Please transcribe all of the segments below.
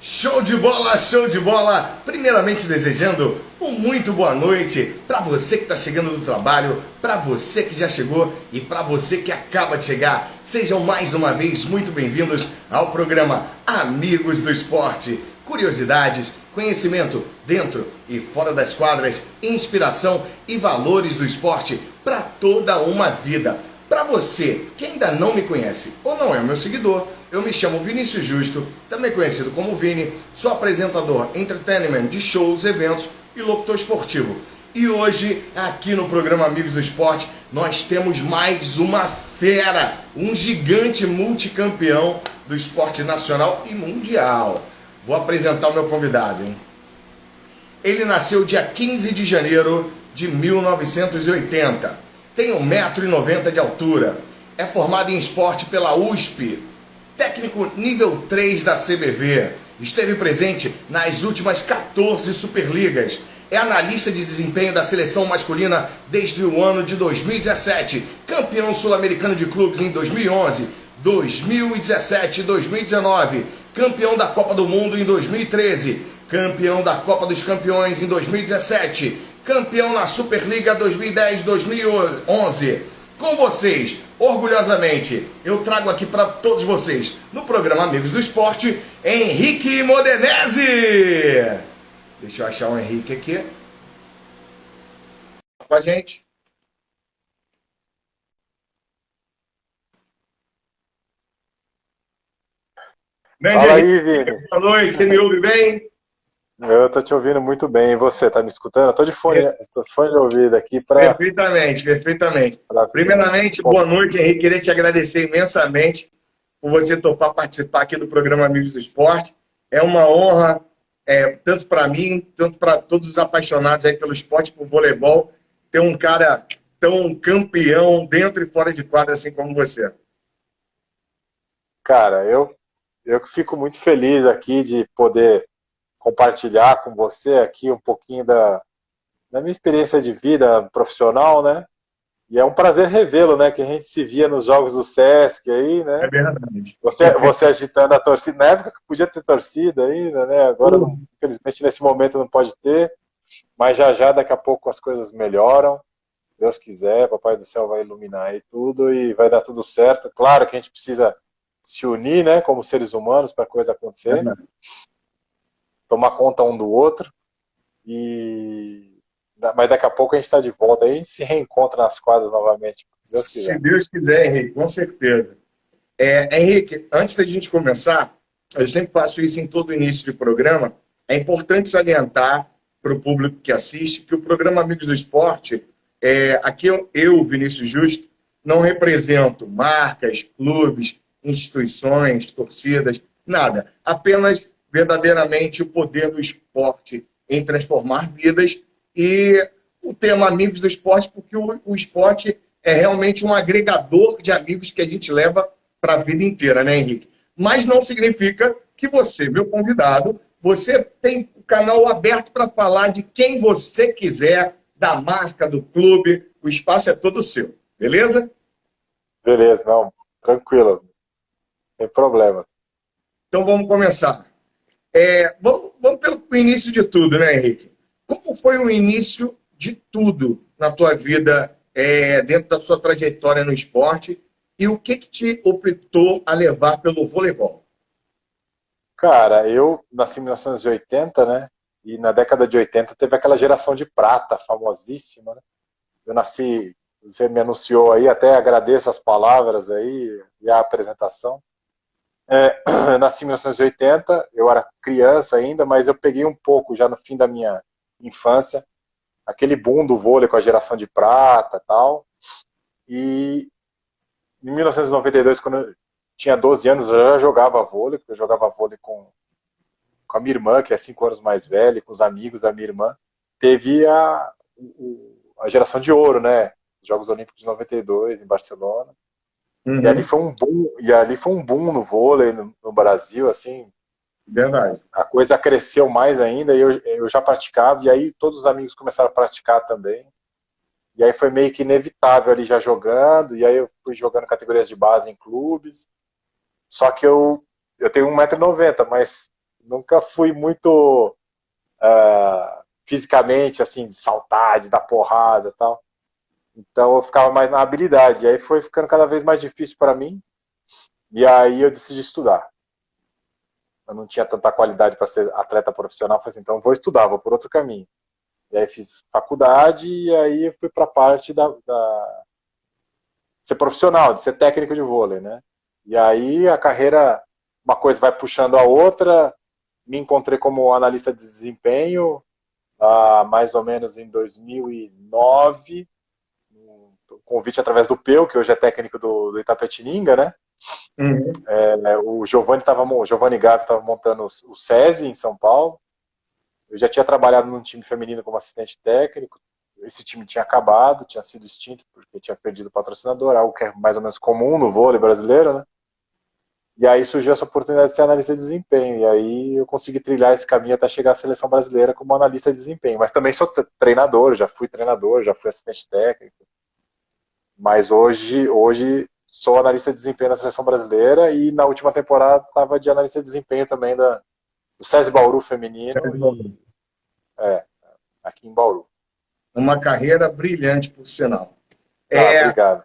Show de bola, show de bola! Primeiramente desejando muito boa noite para você que está chegando do trabalho, para você que já chegou e para você que acaba de chegar. Sejam mais uma vez muito bem-vindos ao programa Amigos do Esporte. Curiosidades, conhecimento dentro e fora das quadras, inspiração e valores do esporte para toda uma vida. Para você que ainda não me conhece ou não é meu seguidor, eu me chamo Vinícius Justo, também conhecido como Vini, sou apresentador entertainment de shows, eventos e locutor esportivo. E hoje, aqui no programa Amigos do Esporte, nós temos mais uma fera, um gigante multicampeão do esporte nacional e mundial. Vou apresentar o meu convidado, hein? Ele nasceu dia 15 de janeiro de 1980. Tem 1,90 m de altura. É formado em esporte pela USP. Técnico nível 3 da CBV. Esteve presente nas últimas 14 Superligas. É analista de desempenho da seleção masculina desde o ano de 2017. Campeão sul-americano de clubes em 2011, 2017 e 2019. Campeão da Copa do Mundo em 2013. Campeão da Copa dos Campeões em 2017. Campeão na Superliga 2010-2011. Com vocês, orgulhosamente, eu trago aqui para todos vocês, no programa Amigos do Esporte, Henrique Modenese. Deixa eu achar o Henrique aqui. Com a gente. Fala aí, Vini. Boa noite, você me ouve bem? Eu tô te ouvindo muito bem. E você, tá me escutando? Eu tô de fone, fone de ouvido aqui para. Perfeitamente, perfeitamente. Primeiramente, boa noite, Henrique. Queria te agradecer imensamente por você topar participar aqui do programa Amigos do Esporte. É uma honra, tanto para mim, tanto para todos os apaixonados aí pelo esporte, por voleibol, ter um cara tão campeão dentro e fora de quadra assim como você. Cara, eu que fico muito feliz aqui de poder compartilhar com você aqui um pouquinho da minha experiência de vida profissional, né? E é um prazer revê-lo, né? Que a gente se via nos jogos do Sesc aí, É né? verdade. Você agitando a torcida. Na época que podia ter torcida ainda, né? Agora, infelizmente, nesse momento não pode ter. Mas já, daqui a pouco, as coisas melhoram. Deus quiser, Papai do Céu vai iluminar aí tudo e vai dar tudo certo. Claro que a gente precisa se unir, né? Como seres humanos para a coisa acontecer. Tomar conta um do outro. Mas daqui a pouco a gente está de volta aí, a gente se reencontra nas quadras novamente, se Deus quiser. Se Deus quiser, Henrique, com certeza. Henrique, antes da gente começar, eu sempre faço isso em todo início de programa, é importante salientar para o público que assiste que o programa Amigos do Esporte, aqui eu, Vinícius Justo, não represento marcas, clubes, instituições, torcidas, nada. Apenas verdadeiramente o poder do esporte em transformar vidas e o tema Amigos do Esporte, porque o esporte é realmente um agregador de amigos que a gente leva para a vida inteira, né, Henrique? Mas não significa que você, meu convidado, você tem o canal aberto para falar de quem você quiser, da marca, do clube, o espaço é todo seu, beleza? Beleza, não, tranquilo, sem problema. Então vamos começar. Vamos pelo início de tudo, né, Henrique? Como foi o início de tudo na tua vida, dentro da sua trajetória no esporte, e o que te optou a levar pelo voleibol? Cara, eu nasci em 1980, né? E na década de 80 teve aquela geração de prata famosíssima, né? Eu nasci, você me anunciou aí, até agradeço as palavras aí e a apresentação. Eu nasci em 1980, eu era criança ainda, mas eu peguei um pouco já no fim da minha infância, aquele boom do vôlei com a geração de prata e tal. E em 1992, quando eu tinha 12 anos, eu já jogava vôlei, porque eu jogava vôlei com a minha irmã, que é 5 anos mais velha, com os amigos da minha irmã. Teve a geração de ouro, né? Os Jogos Olímpicos de 92, em Barcelona. Uhum. E ali foi um boom no vôlei no Brasil, assim. Verdade. A coisa cresceu mais ainda, e eu já praticava, e aí todos os amigos começaram a praticar também. E aí foi meio que inevitável ali já jogando, e aí eu fui jogando categorias de base em clubes. Só que eu tenho 1,90 m, mas Nunca fui muito fisicamente, assim, de saltar, de dar porrada e tal. Então eu ficava mais na habilidade. E aí foi ficando cada vez mais difícil para mim. E aí eu decidi estudar. Eu não tinha tanta qualidade para ser atleta profissional. Falei assim, então vou estudar, vou por outro caminho. E aí fiz faculdade e aí fui para a parte de ser profissional, de ser técnico de vôlei, né? E aí a carreira, uma coisa vai puxando a outra. Me encontrei como analista de desempenho, mais ou menos em 2009, um convite através do Peu, que hoje é técnico do Itapetininga, né? Uhum. O Giovanni Gavi estava montando o SESI em São Paulo. Eu já tinha trabalhado num time feminino como assistente técnico. Esse time tinha acabado, tinha sido extinto porque tinha perdido o patrocinador, algo que é mais ou menos comum no vôlei brasileiro, né? E aí surgiu essa oportunidade de ser analista de desempenho. E aí eu consegui trilhar esse caminho até chegar à seleção brasileira como analista de desempenho. Mas também sou treinador, já fui assistente técnico. Mas hoje sou analista de desempenho da seleção brasileira e na última temporada estava de analista de desempenho também do SESI Bauru feminino, aqui em Bauru. Uma carreira brilhante, por sinal. Obrigado.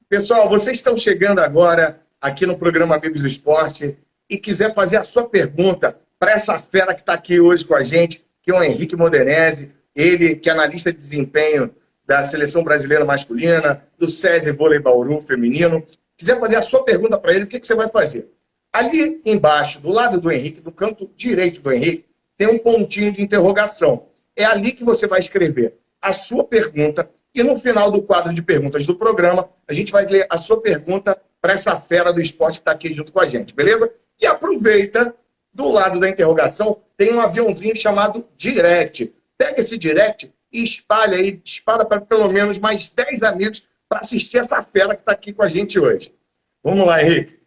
Pessoal, vocês estão chegando agora aqui no programa Amigos do Esporte e quiser fazer a sua pergunta para essa fera que está aqui hoje com a gente, que é o Henrique Modenese, ele que é analista de desempenho da Seleção Brasileira Masculina, do SESI Vôlei Bauru Feminino. Quiser fazer a sua pergunta para ele, o que você vai fazer? Ali embaixo, do lado do Henrique, do canto direito do Henrique, tem um pontinho de interrogação. É ali que você vai escrever a sua pergunta e no final do quadro de perguntas do programa, a gente vai ler a sua pergunta para essa fera do esporte que está aqui junto com a gente, beleza? E aproveita, do lado da interrogação, tem um aviãozinho chamado Direct. Pega esse Direct e espalha aí, dispara para pelo menos mais 10 amigos para assistir essa fera que está aqui com a gente hoje. Vamos lá, Henrique.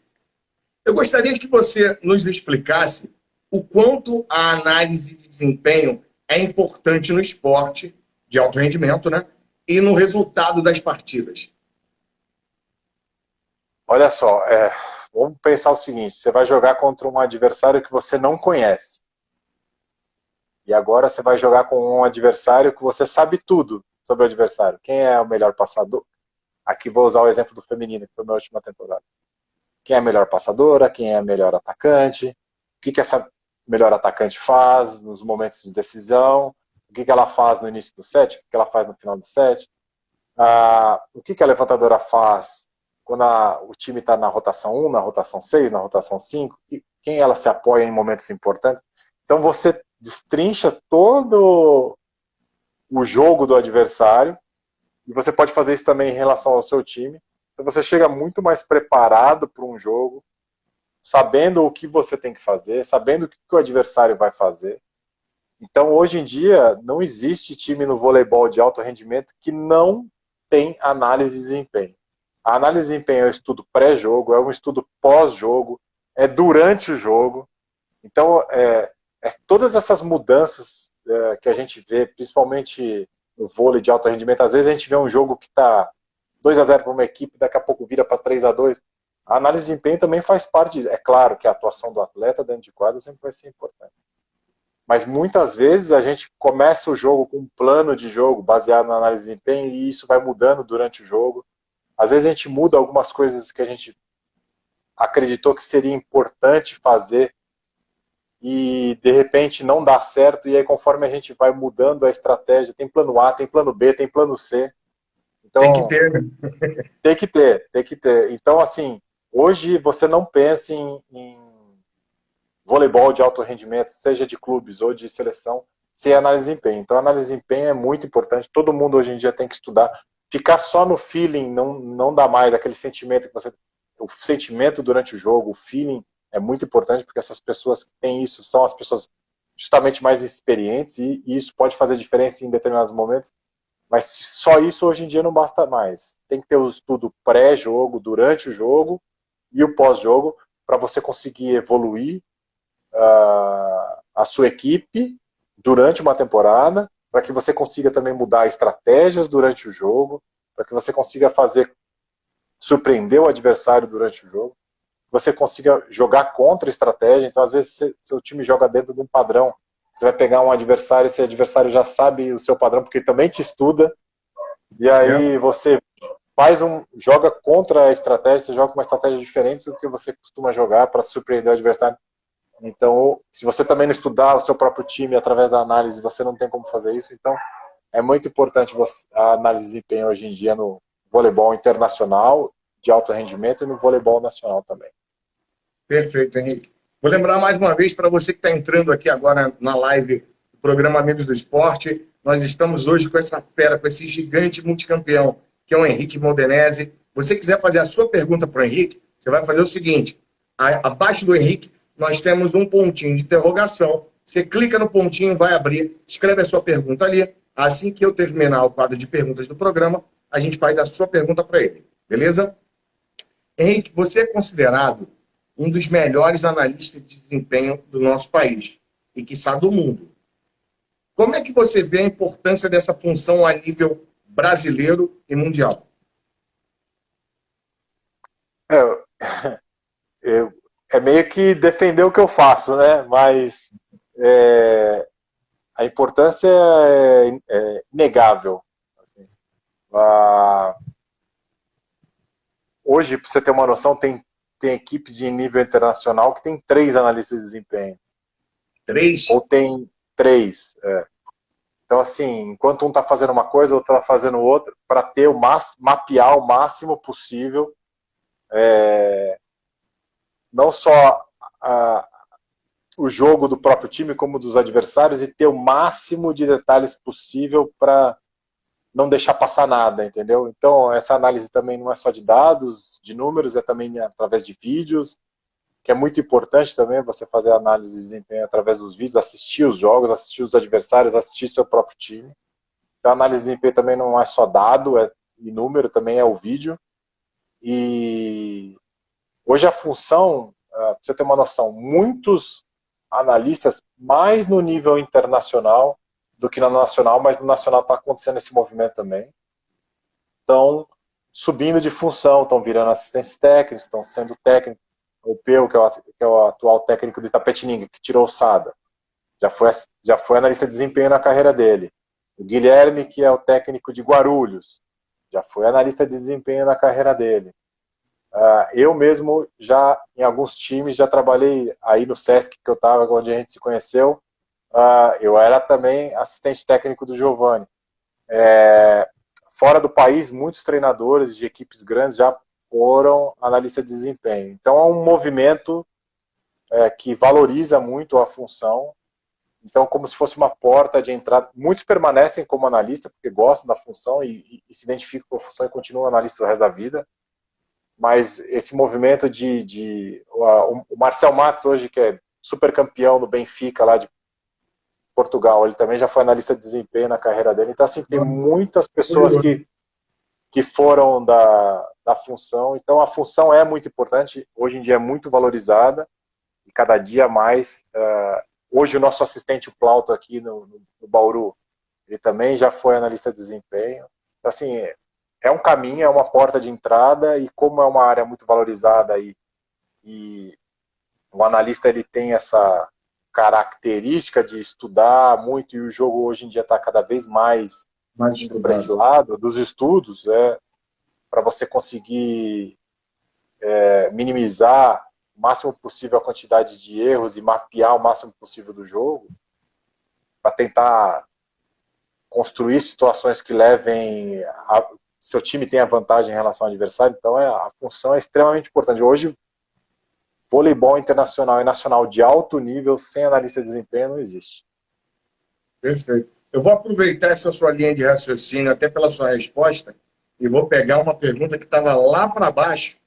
Eu gostaria que você nos explicasse o quanto a análise de desempenho é importante no esporte de alto rendimento, né? E no resultado das partidas. Olha só, vamos pensar o seguinte, você vai jogar contra um adversário que você não conhece. E agora você vai jogar com um adversário que você sabe tudo sobre o adversário. Quem é o melhor passador? Aqui vou usar o exemplo do feminino, que foi a minha última temporada. Quem é a melhor passadora? Quem é a melhor atacante? O que essa melhor atacante faz nos momentos de decisão? O que ela faz no início do set? O que ela faz no final do set? O que a levantadora faz quando o time está na rotação 1, na rotação 6, na rotação 5? Quem ela se apoia em momentos importantes? Então você destrincha todo o jogo do adversário e você pode fazer isso também em relação ao seu time. Então você chega muito mais preparado para um jogo, sabendo o que você tem que fazer, sabendo o que o adversário vai fazer. Então, hoje em dia, não existe time no voleibol de alto rendimento que não tem análise de desempenho. A análise de desempenho é um estudo pré-jogo, é um estudo pós-jogo, é durante o jogo. Então, todas essas mudanças que a gente vê, principalmente no vôlei de alto rendimento, às vezes a gente vê um jogo que está 2-0 para uma equipe, daqui a pouco vira para 3-2. A análise de desempenho também faz parte disso. É claro que a atuação do atleta dentro de quadra sempre vai ser importante. Mas muitas vezes a gente começa o jogo com um plano de jogo baseado na análise de desempenho e isso vai mudando durante o jogo. Às vezes a gente muda algumas coisas que a gente acreditou que seria importante fazer e de repente não dá certo, e aí conforme a gente vai mudando a estratégia, tem plano A, tem plano B, tem plano C. Então, tem que ter, né? Tem que ter. Então, assim, hoje você não pensa em voleibol de alto rendimento, seja de clubes ou de seleção, sem análise de desempenho. Então, a análise de desempenho é muito importante. Todo mundo hoje em dia tem que estudar. Ficar só no feeling não dá mais. Aquele sentimento que você... O sentimento durante o jogo, o feeling é muito importante, porque essas pessoas que têm isso são as pessoas justamente mais experientes e isso pode fazer diferença em determinados momentos. Mas só isso hoje em dia não basta mais. Tem que ter o estudo pré-jogo, durante o jogo e o pós-jogo, para você conseguir evoluir a sua equipe durante uma temporada, para que você consiga também mudar estratégias durante o jogo, para que você consiga surpreender o adversário durante o jogo. você consiga jogar contra a estratégia. Então, às vezes, seu time joga dentro de um padrão. Você vai pegar um adversário, esse adversário já sabe o seu padrão, porque ele também te estuda, e aí você joga contra a estratégia, você joga com uma estratégia diferente do que você costuma jogar para surpreender o adversário. Então, se você também não estudar o seu próprio time através da análise, você não tem como fazer isso. Então, é muito importante a análise de desempenho hoje em dia no voleibol internacional, de alto rendimento, e no voleibol nacional também. Perfeito, Henrique. Vou lembrar mais uma vez para você que está entrando aqui agora na live do programa Amigos do Esporte, nós estamos hoje com essa fera, com esse gigante multicampeão, que é o Henrique Modenese. Você quiser fazer a sua pergunta para o Henrique, você vai fazer o seguinte, abaixo do Henrique nós temos um pontinho de interrogação, você clica no pontinho, vai abrir, escreve a sua pergunta ali, assim que eu terminar o quadro de perguntas do programa, a gente faz a sua pergunta para ele, beleza? Henrique, você é considerado um dos melhores analistas de desempenho do nosso país e, quiçá, do mundo. Como é que você vê a importância dessa função a nível brasileiro e mundial? É meio que defender o que eu faço, né? Mas a importância é inegável. Assim. Hoje, para você ter uma noção, tem equipes de nível internacional que tem 3 analistas de desempenho. 3? Ou tem 3. Então, assim, enquanto um está fazendo uma coisa, o outro está fazendo outra, para ter mapear o máximo possível, não só o jogo do próprio time, como dos adversários, e ter o máximo de detalhes possível para não deixar passar nada, entendeu? Então, essa análise também não é só de dados, de números, é também através de vídeos, que é muito importante também você fazer a análise de desempenho através dos vídeos, assistir os jogos, assistir os adversários, assistir seu próprio time. Então, a análise de desempenho também não é só dado e número, também é o vídeo. E hoje a função, para você ter uma noção, muitos analistas, mais no nível internacional do que no nacional, mas no nacional está acontecendo esse movimento também, estão subindo de função, estão virando assistentes técnicos, estão sendo técnicos. O Peu, que é o atual técnico do Itapetininga, que tirou o Sada, já foi analista de desempenho na carreira dele. O Guilherme, que é o técnico de Guarulhos, já foi analista de desempenho na carreira dele. Eu mesmo, já em alguns times, já trabalhei aí no Sesc, que eu estava, onde a gente se conheceu. Eu era também assistente técnico do Giovanni. Fora do país, muitos treinadores de equipes grandes já foram analistas de desempenho. Então é um movimento que valoriza muito a função. Então, como se fosse uma porta de entrada. Muitos permanecem como analista porque gostam da função e se identificam com a função e continuam analista o resto da vida. Mas esse movimento o Marcel Matos hoje, que é super campeão do Benfica lá de Portugal, ele também já foi analista de desempenho na carreira dele. Então, assim, tem muitas pessoas que foram da função. Então, a função é muito importante, hoje em dia é muito valorizada, e cada dia mais. Hoje, o nosso assistente, o Plauto, aqui no Bauru, ele também já foi analista de desempenho. Então, assim, é um caminho, é uma porta de entrada, e como é uma área muito valorizada e o analista ele tem essa característica de estudar muito, e o jogo hoje em dia está cada vez mais indo para esse lado dos estudos, para você conseguir minimizar o máximo possível a quantidade de erros e mapear o máximo possível do jogo, para tentar construir situações que levem seu time tenha vantagem em relação ao adversário. Então a função é extremamente importante. Hoje, voleibol internacional e nacional de alto nível sem analista de desempenho não existe. Perfeito. Eu vou aproveitar essa sua linha de raciocínio, até pela sua resposta, e vou pegar uma pergunta que estava lá para baixo,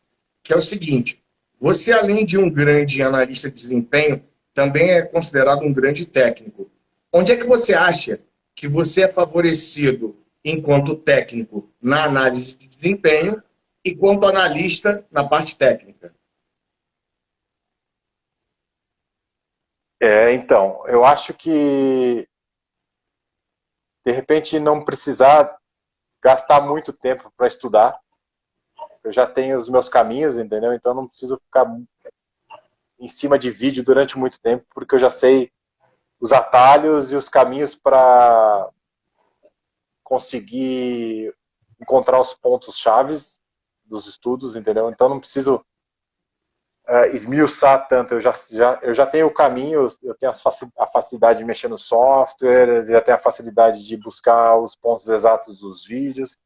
que é o seguinte: você, além de um grande analista de desempenho, também é considerado um grande técnico. Onde é que você acha que você é favorecido enquanto técnico na análise de desempenho e quanto analista na parte técnica? Então, eu acho que de repente não precisar gastar muito tempo para estudar, eu já tenho os meus caminhos, entendeu? Então não preciso ficar em cima de vídeo durante muito tempo, porque eu já sei os atalhos e os caminhos para conseguir encontrar os pontos chaves dos estudos, entendeu? Então não preciso esmiuçar tanto, eu já tenho o caminho, eu tenho a facilidade de mexer no software, eu já tenho a facilidade de buscar os pontos exatos dos vídeos,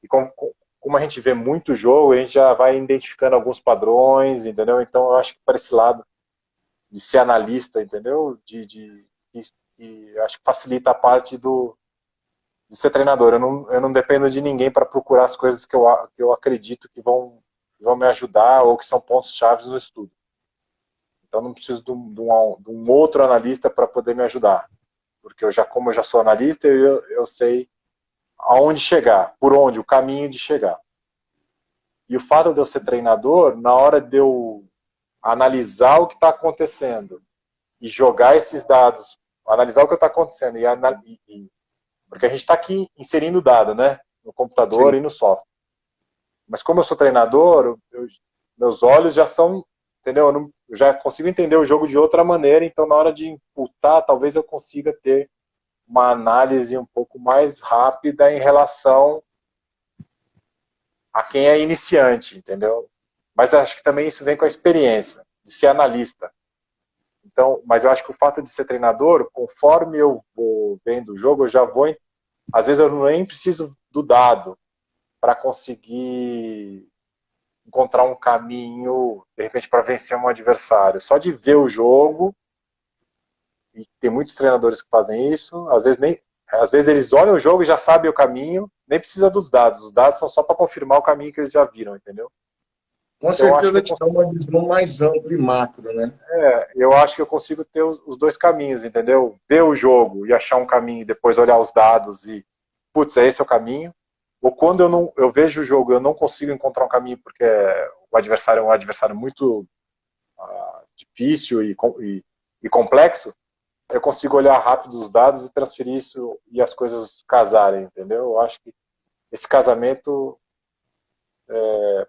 e como a gente vê muito jogo, a gente já vai identificando alguns padrões, entendeu? Então eu acho que para esse lado de ser analista, entendeu? Acho que facilita a parte de ser treinador. Eu não dependo de ninguém para procurar as coisas que eu acredito que vão me ajudar ou que são pontos chaves no estudo. Então não preciso de um outro analista para poder me ajudar, porque como eu já sou analista, eu sei aonde chegar, por onde, o caminho de chegar. E o fato de eu ser treinador, na hora de eu analisar o que está acontecendo e jogar esses dados, analisar o que está acontecendo porque a gente está aqui inserindo dado, né, no computador. Sim. E no software. Mas como eu sou treinador, meus olhos já são, entendeu? Eu já consigo entender o jogo de outra maneira, então na hora de imputar, talvez eu consiga ter uma análise um pouco mais rápida em relação a quem é iniciante, entendeu? Mas acho que também isso vem com a experiência de ser analista. Então, mas eu acho que o fato de ser treinador, conforme eu vou vendo o jogo, eu já vou, às vezes eu nem preciso do dado para conseguir encontrar um caminho, de repente, para vencer um adversário. Só de ver o jogo, e tem muitos treinadores que fazem isso, às vezes eles olham o jogo e já sabem o caminho, nem precisa dos dados. Os dados são só para confirmar o caminho que eles já viram, entendeu? Com certeza te dá uma visão mais ampla e macro, né? Eu acho que eu consigo ter os dois caminhos, entendeu? Ver o jogo e achar um caminho, e depois olhar os dados e, putz, esse é o caminho. Ou quando eu vejo o jogo e eu não consigo encontrar um caminho porque o adversário é um adversário muito difícil e complexo, eu consigo olhar rápido os dados e transferir isso e as coisas casarem, entendeu? Eu acho que esse casamento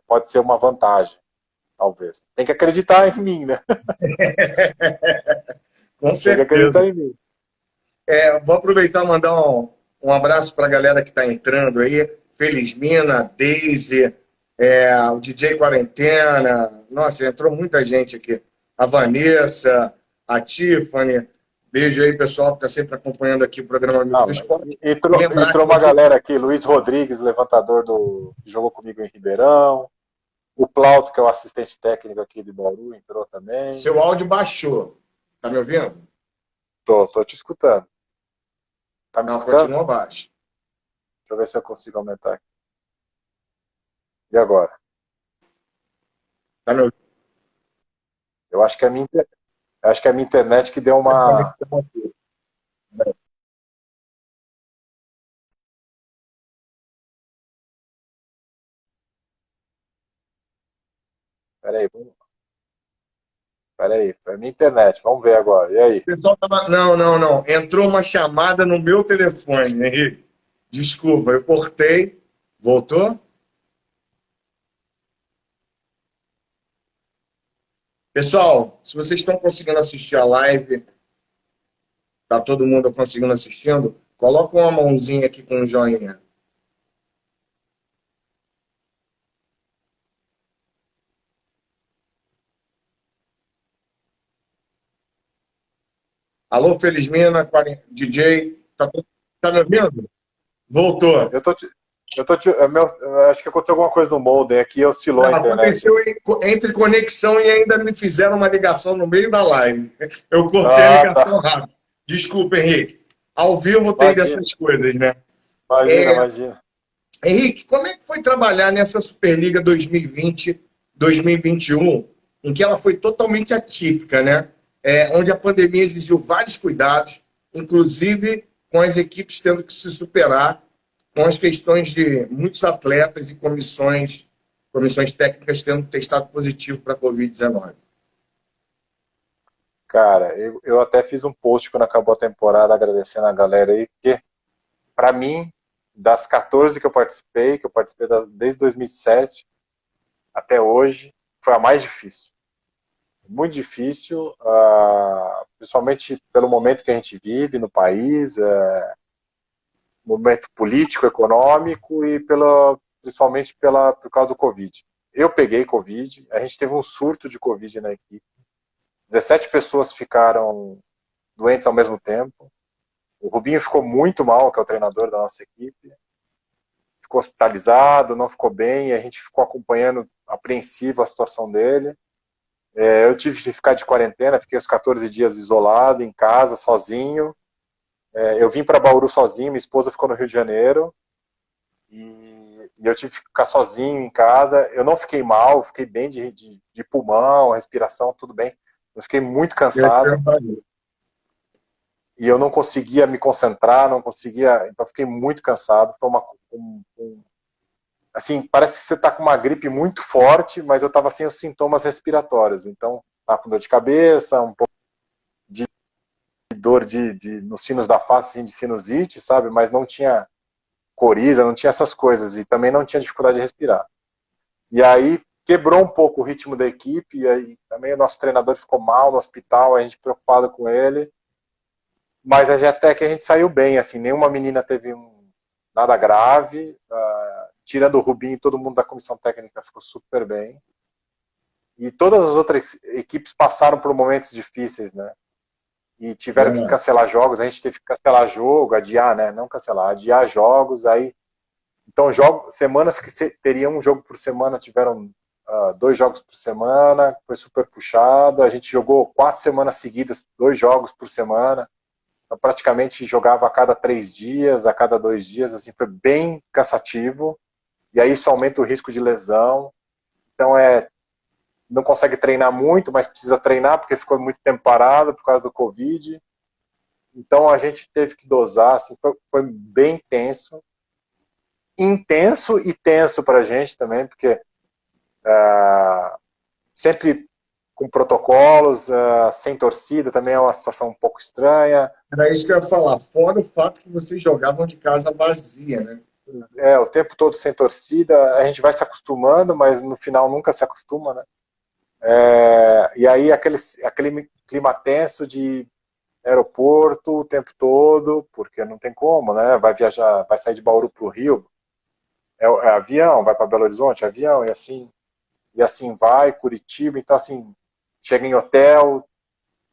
pode ser uma vantagem, talvez. Tem que acreditar em mim, né? Com certeza. Tem que acreditar em mim. Vou aproveitar e mandar um abraço para a galera que está entrando aí. Felizmina, Daisy, o DJ Quarentena. Nossa, entrou muita gente aqui. A Vanessa, a Tiffany. Beijo aí, pessoal, que está sempre acompanhando aqui o programa Amigos do Esporte. Entrou uma galera aqui, Luiz Rodrigues, levantador que jogou comigo em Ribeirão. O Plauto, que é o assistente técnico aqui de Bauru, entrou também. Seu áudio baixou. Tá me ouvindo? Tô te escutando. Tá me escutando? Continua baixo. Deixa eu ver se eu consigo aumentar aqui. E agora? Tá me ouvindo? Eu acho que a minha internet que deu uma... Peraí, é a minha internet, vamos ver agora, e aí? Não, entrou uma chamada no meu telefone, Henrique. Desculpa, eu cortei, voltou? Pessoal, se vocês estão conseguindo assistir a live, tá todo mundo conseguindo assistindo, coloca uma mãozinha aqui com um joinha. Alô, Felizmina, DJ, tá me ouvindo? Voltou. Acho que aconteceu alguma coisa no modem aqui, oscilou a internet. Aconteceu entre conexão e ainda me fizeram uma ligação no meio da live. Eu cortei a ligação rápido. Desculpa, Henrique. Ao vivo tem dessas coisas, né? Imagina. Henrique, como é que foi trabalhar nessa Superliga 2020-2021, em que ela foi totalmente atípica, né? Onde a pandemia exigiu vários cuidados, inclusive com as equipes tendo que se superar com as questões de muitos atletas e comissões técnicas tendo testado positivo para a Covid-19. Cara, eu até fiz um post quando acabou a temporada agradecendo a galera aí, porque para mim, das 14 que eu participei desde 2007, até hoje, foi a mais difícil. Muito difícil, principalmente pelo momento que a gente vive no país, momento político, econômico e principalmente por causa do Covid. Eu peguei Covid, a gente teve um surto de Covid na equipe. 17 pessoas ficaram doentes ao mesmo tempo. O Rubinho ficou muito mal, que é o treinador da nossa equipe. Ficou hospitalizado, não ficou bem, a gente ficou acompanhando apreensivo a situação dele. Eu tive que ficar de quarentena, fiquei os 14 dias isolado, em casa, sozinho. Eu vim para Bauru sozinho, minha esposa ficou no Rio de Janeiro. E eu tive que ficar sozinho em casa. Eu não fiquei mal, fiquei bem de pulmão, respiração, tudo bem. Eu fiquei muito cansado. E eu não conseguia me concentrar, não conseguia. Então, fiquei muito cansado. Foi assim, parece que você está com uma gripe muito forte, mas eu estava sem os sintomas respiratórios. Então, estava com dor de cabeça, um pouco de dor nos sinos da face, assim, de sinusite, sabe? Mas não tinha coriza, não tinha essas coisas. E também não tinha dificuldade de respirar. E aí, quebrou um pouco o ritmo da equipe. E aí, também o nosso treinador ficou mal no hospital, a gente preocupado com ele. Mas até que a gente saiu bem, assim, nenhuma menina teve nada grave, tirando o Rubinho, todo mundo da comissão técnica ficou super bem. E todas as outras equipes passaram por momentos difíceis, né? E tiveram que cancelar jogos, a gente teve que cancelar jogo, adiar, né? Não cancelar, adiar jogos, aí... Então, semanas que teria um jogo por semana, tiveram 2 jogos por semana, foi super puxado, a gente jogou 4 semanas seguidas, 2 jogos por semana. Eu praticamente jogava a cada 3 dias, a cada 2 dias, assim, foi bem cansativo, e aí isso aumenta o risco de lesão. Então não consegue treinar muito, mas precisa treinar porque ficou muito tempo parado por causa do Covid. Então a gente teve que dosar, assim, foi bem tenso, intenso e tenso pra gente também, porque sempre com protocolos, sem torcida, também é uma situação um pouco estranha. Era isso que eu ia falar, fora o fato que vocês jogavam de casa vazia, né? O tempo todo sem torcida, a gente vai se acostumando, mas no final nunca se acostuma, né? E aí aquele clima tenso de aeroporto o tempo todo, porque não tem como, né? Vai viajar, vai sair de Bauru para o Rio, é avião, vai para Belo Horizonte, avião, e assim vai, Curitiba, então assim, chega em hotel,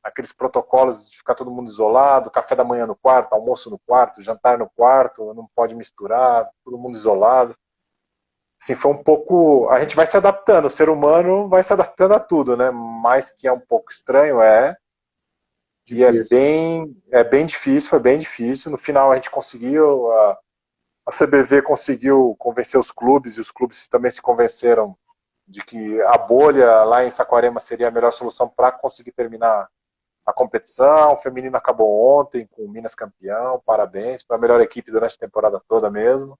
aqueles protocolos de ficar todo mundo isolado, café da manhã no quarto, almoço no quarto, jantar no quarto, não pode misturar, todo mundo isolado. Assim, foi um pouco... A gente vai se adaptando, o ser humano vai se adaptando a tudo, né? Mas que é um pouco estranho, e é bem difícil, foi bem difícil. No final a gente conseguiu, a CBV conseguiu convencer os clubes, e os clubes também se convenceram de que a bolha lá em Saquarema seria a melhor solução para conseguir terminar a competição. O feminino acabou ontem com o Minas campeão, parabéns, foi a melhor equipe durante a temporada toda mesmo.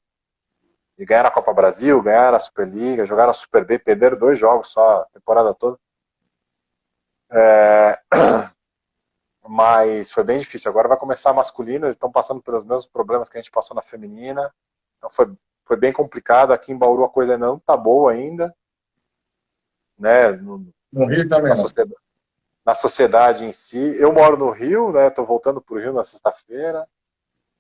E ganharam a Copa Brasil, ganharam a Superliga, jogaram a Super B, perderam 2 jogos só a temporada toda. Mas foi bem difícil. Agora vai começar a masculina, eles estão passando pelos mesmos problemas que a gente passou na feminina. Então foi bem complicado. Aqui em Bauru a coisa ainda não está boa ainda. Né? No Rio também não. Na sociedade em si. Eu moro no Rio, né? Estou voltando para o Rio na sexta-feira,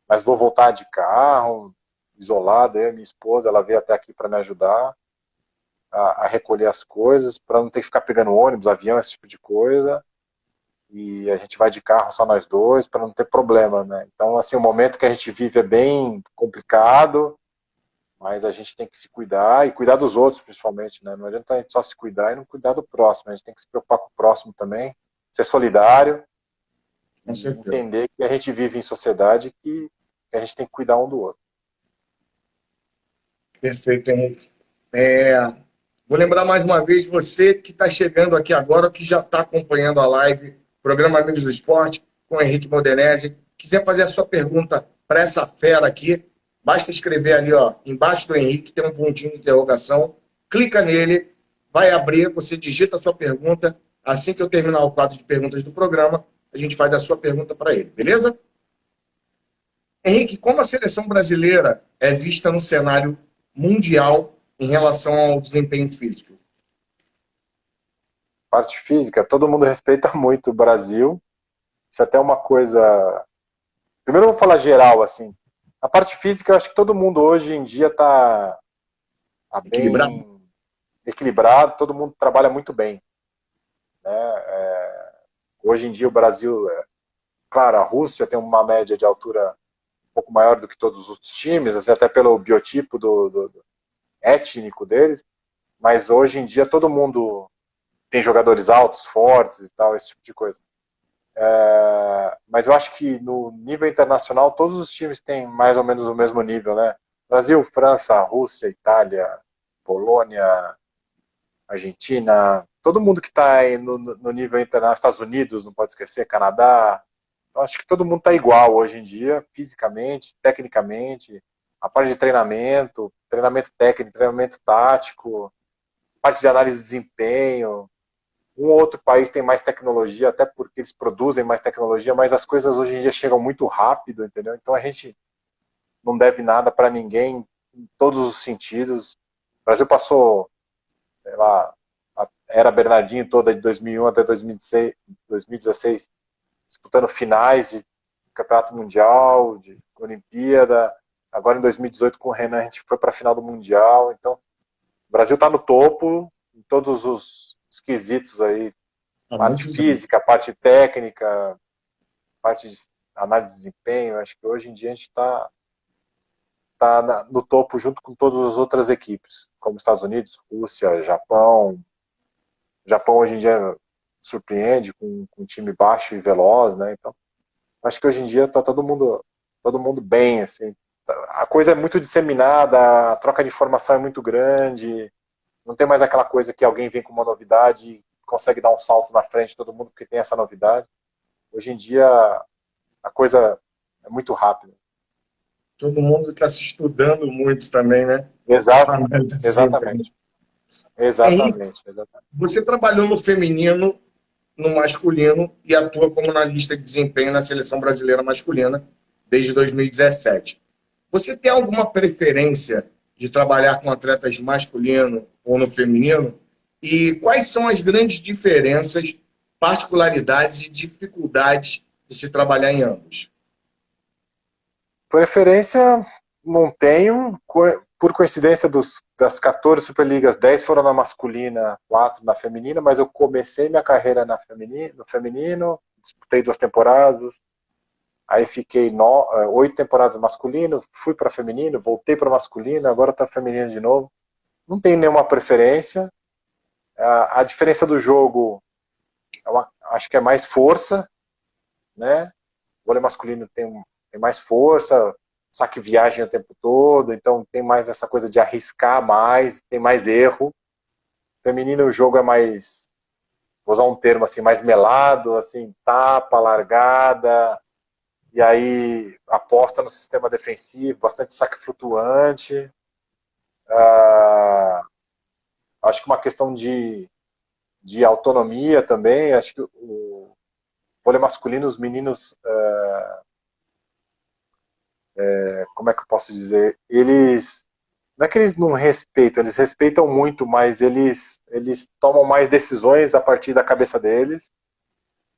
mas vou voltar de carro, isolado. Eu e minha esposa, ela veio até aqui para me ajudar a recolher as coisas, para não ter que ficar pegando ônibus, avião, esse tipo de coisa. E a gente vai de carro só nós dois, para não ter problema, né? Então, assim, o momento que a gente vive é bem complicado, mas a gente tem que se cuidar e cuidar dos outros, principalmente, né? Não adianta a gente só se cuidar e não cuidar do próximo. A gente tem que se preocupar com o próximo também, ser solidário, entender que a gente vive em sociedade e que a gente tem que cuidar um do outro. Perfeito, Henrique. Vou lembrar mais uma vez você que está chegando aqui agora, que já está acompanhando a live, programa Amigos do Esporte, com o Henrique Modenese. Quiser fazer a sua pergunta para essa fera aqui, basta escrever ali, ó, embaixo do Henrique, tem um pontinho de interrogação, clica nele, vai abrir, você digita a sua pergunta. Assim que eu terminar o quadro de perguntas do programa, a gente faz a sua pergunta para ele, beleza? Henrique, como a seleção brasileira é vista no cenário mundial em relação ao desempenho físico? parte física, todo mundo respeita muito o Brasil. Isso é até uma coisa... Primeiro eu vou falar geral, assim. A parte física, eu acho que todo mundo hoje em dia tá Equilibrado? bem equilibrado, todo mundo trabalha muito bem, né? Hoje em dia o Brasil, claro, a Rússia tem uma média de altura um pouco maior do que todos os outros times, assim, até pelo biotipo do étnico deles, mas hoje em dia todo mundo tem jogadores altos, fortes e tal, esse tipo de coisa. Mas eu acho que no nível internacional todos os times têm mais ou menos o mesmo nível, né? Brasil, França, Rússia, Itália, Polônia, Argentina, todo mundo que está no nível internacional, Estados Unidos, não pode esquecer, Canadá. Eu acho que todo mundo está igual hoje em dia, fisicamente, tecnicamente, a parte de treinamento, treinamento técnico, treinamento tático, parte de análise de desempenho. Um ou outro país tem mais tecnologia, até porque eles produzem mais tecnologia, mas as coisas hoje em dia chegam muito rápido, entendeu? Então a gente não deve nada para ninguém em todos os sentidos. O Brasil passou, sei lá, a era Bernardinho toda de 2001 até 2016, disputando finais de Campeonato Mundial, de Olimpíada. Agora em 2018 com o Renan a gente foi para a final do Mundial. Então o Brasil está no topo em todos os quesitos aí, Há parte muitos anos. física, parte técnica, parte de análise de desempenho. Acho que hoje em dia a gente está no topo junto com todas as outras equipes, como Estados Unidos, Rússia, Japão. O Japão hoje em dia surpreende com um time baixo e veloz, né? Então, acho que hoje em dia está todo mundo bem, assim. A coisa é muito disseminada, a troca de informação é muito grande, não tem mais aquela coisa que alguém vem com uma novidade e consegue dar um salto na frente de todo mundo porque tem essa novidade. Hoje em dia a coisa é muito rápida. Todo mundo está se estudando muito também, né? Exato, Análise de desempenho. exatamente. Henrique, Exatamente, exatamente. você trabalhou no feminino, no masculino e atua como analista de desempenho na seleção brasileira masculina desde 2017. Você tem alguma preferência de trabalhar com atletas masculino ou no feminino? E quais são as grandes diferenças, particularidades e dificuldades de se trabalhar em ambos? Preferência não tenho. Por coincidência, das 14 Superligas, 10 foram na masculina, 4 na feminina, mas eu comecei minha carreira no feminino, disputei 2 temporadas, aí fiquei 8 temporadas masculino, fui para feminino, voltei para masculino, agora está feminino de novo. Não tenho nenhuma preferência. A diferença do jogo, acho que é mais força, né? O vôlei masculino tem mais força, saque viagem o tempo todo, então tem mais essa coisa de arriscar mais, tem mais erro. Feminino o jogo é mais, vou usar um termo assim, mais melado, assim, tapa, largada, e aí aposta no sistema defensivo, bastante saque flutuante. Acho que uma questão de autonomia também, acho que o vôlei masculino, os meninos, como é que eu posso dizer, eles não é que eles não respeitam, eles respeitam muito, mas eles tomam mais decisões a partir da cabeça deles.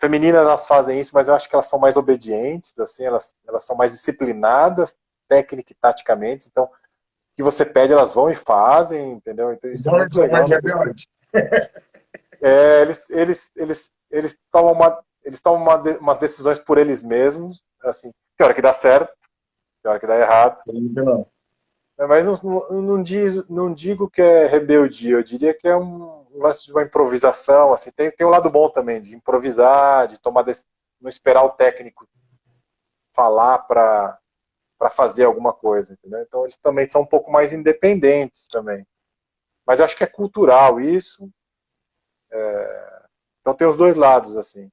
Femininas elas fazem isso, mas eu acho que elas são mais obedientes, assim, elas são mais disciplinadas, técnica e taticamente, então o que você pede elas vão e fazem, entendeu? Então isso é Bom, muito são legal mais no vôlei. rebeldes. Eles tomam, umas decisões por eles mesmos, assim, tem hora que dá certo, tem hora que dá errado. Não. Mas não digo que é rebeldia, eu diria que é um lance de uma improvisação. Assim, tem um lado bom também, de improvisar, de não esperar o técnico falar para fazer alguma coisa, entendeu? Então eles também são um pouco mais independentes também. Mas eu acho que é cultural isso. Então tem os dois lados, assim.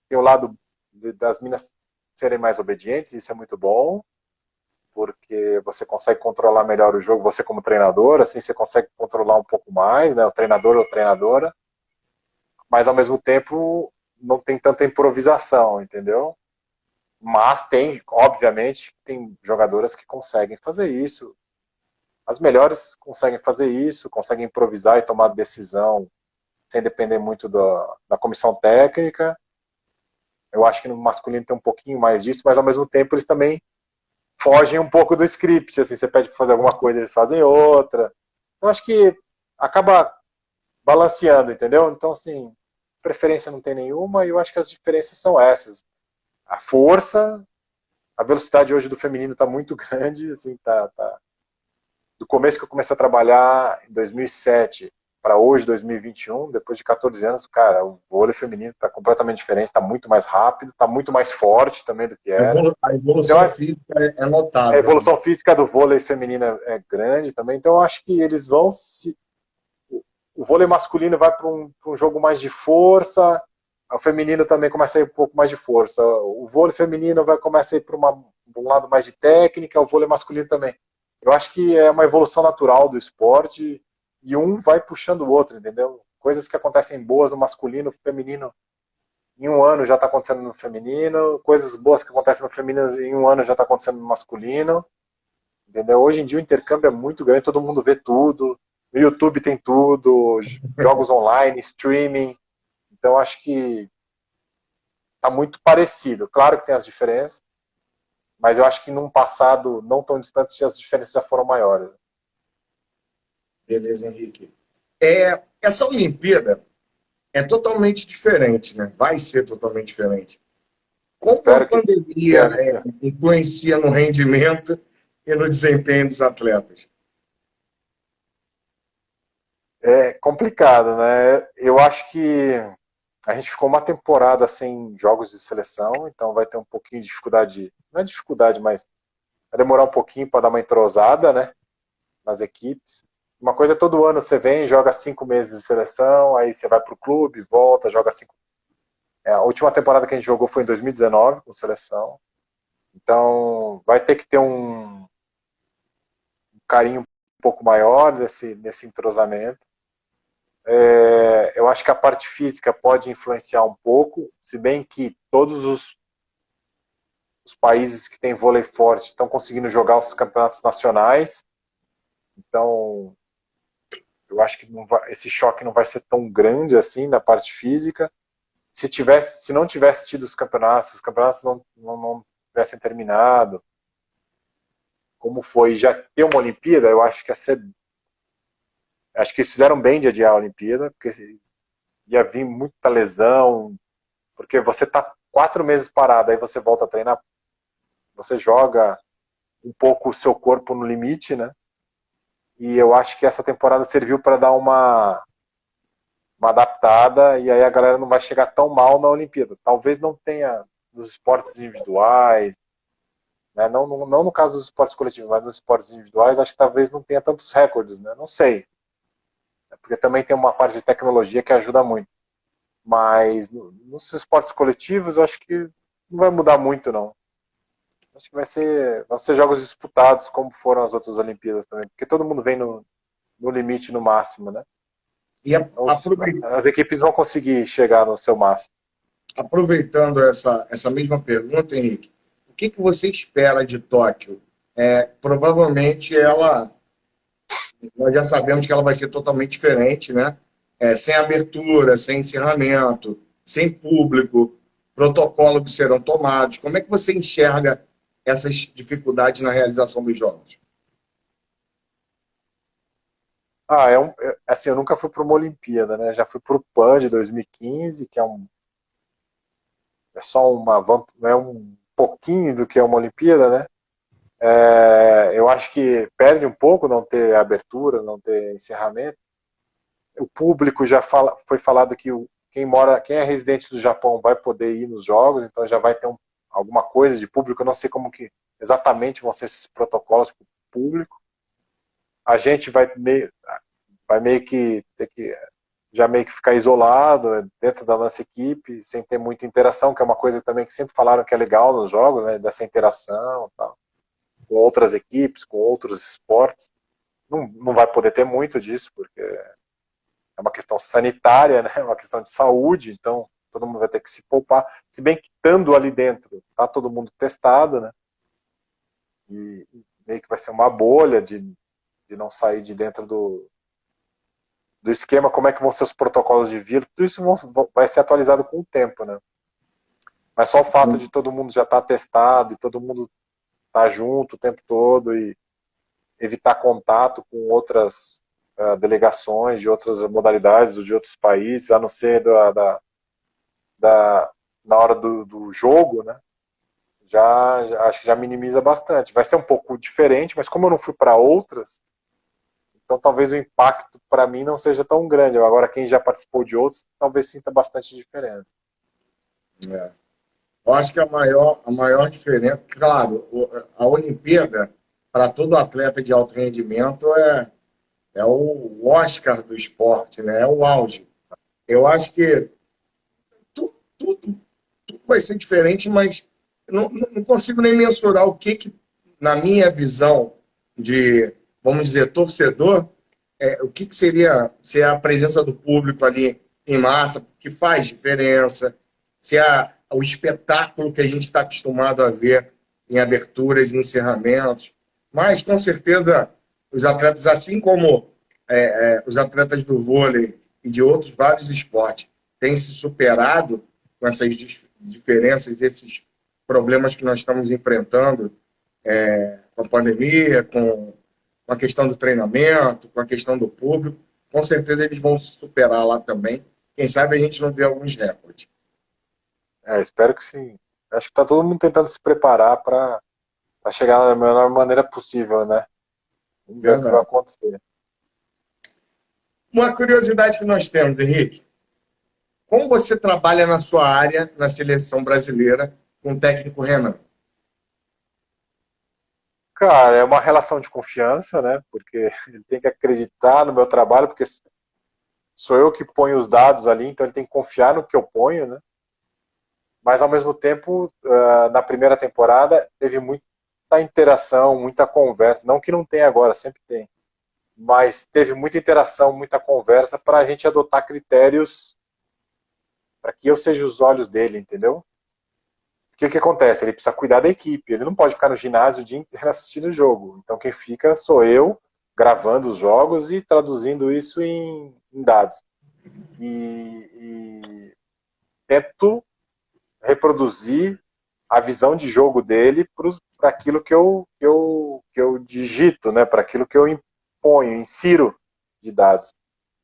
Tem o lado das minas serem mais obedientes, isso é muito bom, porque você consegue controlar melhor o jogo, você como treinador, assim você consegue controlar um pouco mais, né, o treinador ou treinadora, mas ao mesmo tempo não tem tanta improvisação, entendeu? Mas tem, obviamente, tem jogadoras que conseguem fazer isso. As melhores conseguem fazer isso, conseguem improvisar e tomar decisão sem depender muito da comissão técnica. Eu acho que no masculino tem um pouquinho mais disso, mas ao mesmo tempo eles também fogem um pouco do script, assim, você pede para fazer alguma coisa, eles fazem outra. Eu acho que acaba balanceando, entendeu? Então, assim, preferência não tem nenhuma, e eu acho que as diferenças são essas. A força, a velocidade hoje do feminino está muito grande, assim, do começo que eu comecei a trabalhar em 2007 para hoje, 2021, depois de 14 anos, cara, o vôlei feminino está completamente diferente, está muito mais rápido, está muito mais forte também do que era. A Então, evolução física é a notável, né? evolução física do vôlei feminino é grande também, então eu acho que eles vão se... O vôlei masculino vai para um jogo mais de força, o feminino também começa a ir um pouco mais de força. O vôlei feminino vai começar a ir para um lado mais de técnica, o vôlei masculino também. Eu acho que é uma evolução natural do esporte e um vai puxando o outro, entendeu? Coisas que acontecem boas no masculino, no feminino, em um ano já está acontecendo no feminino, coisas boas que acontecem no feminino em um ano já está acontecendo no masculino, entendeu? Hoje em dia o intercâmbio é muito grande, todo mundo vê tudo, no YouTube tem tudo, jogos online, streaming, então acho que está muito parecido. Claro que tem as diferenças, mas eu acho que num passado não tão distante as diferenças já foram maiores. Beleza, Henrique. Essa Olimpíada é totalmente diferente, né? Vai ser totalmente diferente. Como a Espero que pandemia influencia no rendimento e no desempenho dos atletas? é complicado, né? Eu acho que a gente ficou uma temporada sem jogos de seleção, então vai ter um pouquinho de dificuldade, não é dificuldade, mas vai demorar um pouquinho para dar uma entrosada, né, nas equipes. Uma coisa é todo ano você vem, joga 5 meses de seleção, aí você vai para o clube, volta, joga 5. A última temporada que a gente jogou foi em 2019 com seleção, então vai ter que ter um carinho um pouco maior nesse entrosamento. Eu acho que a parte física pode influenciar um pouco, se bem que todos os países que têm vôlei forte estão conseguindo jogar os campeonatos nacionais, então eu acho que esse choque não vai ser tão grande assim na parte física. Se não tivesse tido os campeonatos não tivessem terminado, como foi já ter uma Olimpíada, eu acho que acho que eles fizeram bem de adiar a Olimpíada, porque ia vir muita lesão, porque você tá 4 meses parado, aí você volta a treinar, você joga um pouco o seu corpo no limite, né? E eu acho que essa temporada serviu para dar uma adaptada, e aí a galera não vai chegar tão mal na Olimpíada. Talvez não tenha nos esportes individuais, né? Não no caso dos esportes coletivos, mas nos esportes individuais, acho que talvez não tenha tantos recordes, né? Não sei, porque também tem uma parte de tecnologia que ajuda muito. Mas nos esportes coletivos, eu acho que não vai mudar muito, não. Acho que vão ser jogos disputados, como foram as outras Olimpíadas também, porque todo mundo vem no limite, no máximo, né? E Então, as equipes vão conseguir chegar no seu máximo. aproveitando essa mesma pergunta, Henrique, o que você espera de Tóquio? Provavelmente nós já sabemos que ela vai ser totalmente diferente, né? Sem abertura, sem encerramento, sem público, protocolos que serão tomados. Como é que você enxerga essas dificuldades na realização dos jogos? Assim, eu nunca fui para uma Olimpíada, né? Já fui para o PAN de 2015, que é só é um pouquinho do que é uma Olimpíada, né? Eu acho que perde um pouco não ter abertura, não ter encerramento. O público foi falado que quem é residente do Japão vai poder ir nos jogos, então já vai ter alguma coisa de público. Eu não sei como que exatamente vão ser esses protocolos para o público. A gente vai meio que ter que já meio que ficar isolado dentro da nossa equipe, sem ter muita interação, que é uma coisa também que sempre falaram que é legal nos jogos, né, dessa interação, tal, com outras equipes, com outros esportes. Não vai poder ter muito disso, porque é uma questão sanitária, né, é uma questão de saúde, então todo mundo vai ter que se poupar. Se bem que estando ali dentro, tá todo mundo testado, né, e meio que vai ser uma bolha de não sair de dentro do esquema, como é que vão ser os protocolos de vírus, tudo isso vai ser atualizado com o tempo, né? Mas só o fato de todo mundo já estar testado e todo mundo estar junto o tempo todo e evitar contato com outras delegações de outras modalidades, de outros países, a não ser na hora do jogo, né? Acho que já minimiza bastante. Vai ser um pouco diferente, mas como eu não fui para outras, então talvez o impacto para mim não seja tão grande. Agora quem já participou de outros talvez sinta bastante diferença. É. Eu acho que a maior diferença, claro, a Olimpíada, para todo atleta de alto rendimento, é o Oscar do esporte, né? É o auge. Eu acho que tudo vai ser diferente, mas não consigo nem mensurar o que, na minha visão de, vamos dizer, torcedor, o que seria se a presença do público ali em massa, que faz diferença, se o espetáculo que a gente está acostumado a ver em aberturas e encerramentos. Mas, com certeza, os atletas, assim como os atletas do vôlei e de outros vários esportes, têm se superado com essas diferenças, esses problemas que nós estamos enfrentando com a pandemia, com a questão do treinamento, com a questão do público. Com certeza eles vão se superar lá também. Quem sabe a gente não vê alguns recordes. Espero que sim. Acho que está todo mundo tentando se preparar para chegar da melhor maneira possível, né? Vamos ver o que vai acontecer. Uma curiosidade que nós temos, Henrique. Como você trabalha na sua área, na seleção brasileira, com o técnico Renan? Cara, é uma relação de confiança, né? Porque ele tem que acreditar no meu trabalho, porque sou eu que ponho os dados ali, então ele tem que confiar no que eu ponho, né? Mas, ao mesmo tempo, na primeira temporada, teve muita interação, muita conversa. Não que não tenha agora, sempre tem. Mas teve muita interação, muita conversa para a gente adotar critérios para que eu seja os olhos dele, entendeu? Porque o que acontece? Ele precisa cuidar da equipe. Ele não pode ficar no ginásio o dia inteiro assistindo o jogo. Então, quem fica sou eu, gravando os jogos e traduzindo isso em dados. E tento reproduzir a visão de jogo dele para aquilo que eu digito, né? Para aquilo que eu imponho, insiro de dados,